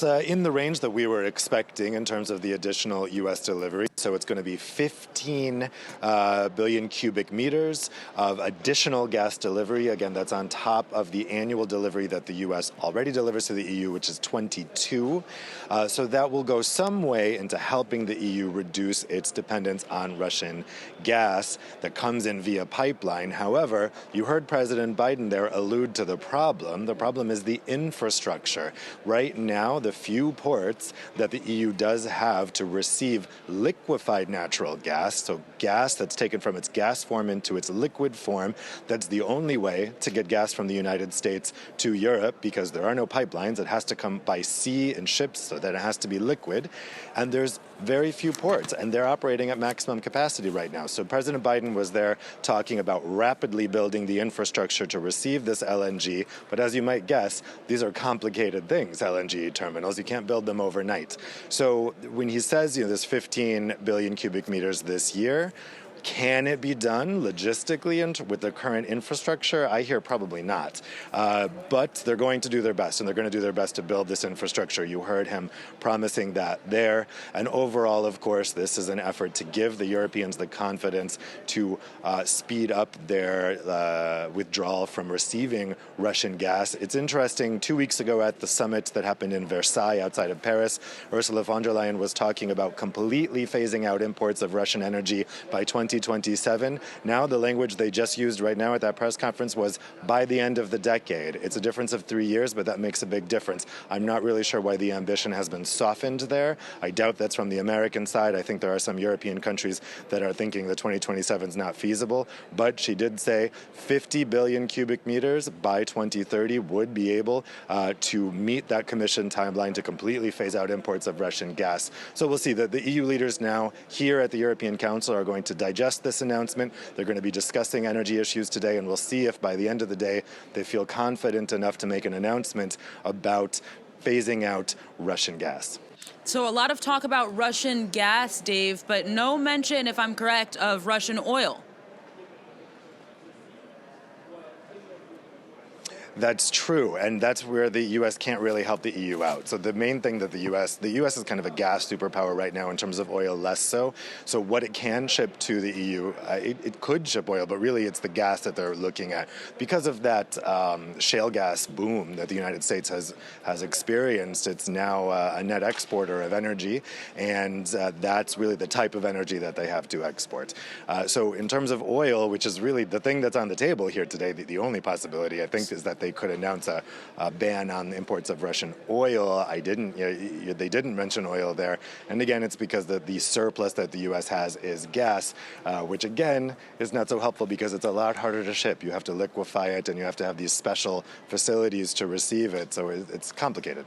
In the range that we were expecting in terms of the additional U.S. delivery. So it's going to be 15 billion cubic meters of additional gas delivery. Again, that's on top of the annual delivery that the U.S. already delivers to the EU, which is 22. So that will go some way into helping the EU reduce its dependence on Russian gas that comes in via pipeline. However, you heard President Biden there allude to the problem. The problem is the infrastructure. Right now, the few ports that the EU does have to receive liquefied natural gas, so gas that's taken from its gas form into its liquid form, that's the only way to get gas from the United States to Europe because there are no pipelines. It has to come by sea and ships, so that it has to be liquid. And there's very few ports, and they're operating at maximum capacity right now. So President Biden was there talking about rapidly building the infrastructure to receive this LNG. But as you might guess, these are complicated things, LNG terminals. You can't build them overnight. So when he says, this 15 billion cubic meters this year, can it be done logistically and with the current infrastructure? I hear probably not. But they're going to do their best, and they're going to do their best to build this infrastructure. You heard him promising that there. And overall, of course, this is an effort to give the Europeans the confidence to speed up their withdrawal from receiving Russian gas. It's interesting, 2 weeks ago at the summit that happened in Versailles outside of Paris, Ursula von der Leyen was talking about completely phasing out imports of Russian energy by 2027. Now the language they just used right now at that press conference was by the end of the decade. It's a difference of 3 years, but that makes a big difference. I'm not really sure why the ambition has been softened there. I doubt that's from the American side. I think there are some European countries that are thinking that 2027 is not feasible, but she did say 50 billion cubic meters by 2030 would be able to meet that commission timeline to completely phase out imports of Russian gas. So we'll see that the EU leaders now here at the European Council are going to digest this announcement. They're going to be discussing energy issues today, and we'll see if by the end of the day they feel confident enough to make an announcement about phasing out Russian gas. So a lot of talk about Russian gas, Dave, but no mention, if I'm correct, of Russian oil. That's true, and that's where the U.S. can't really help the EU out. So the main thing that the U.S. is kind of a gas superpower right now in terms of oil, less so. So what it can ship to the EU, it could ship oil, but really it's the gas that they're looking at. Because of that shale gas boom that the United States has experienced, it's now a net exporter of energy, and that's really the type of energy that they have to export. So in terms of oil, which is really the thing that's on the table here today, the only possibility, I think, is that they could announce a ban on imports of Russian oil. They didn't mention oil there. And again, it's because the surplus that the U.S. has is gas, which again is not so helpful because it's a lot harder to ship. You have to liquefy it, and you have to have these special facilities to receive it. So it's complicated.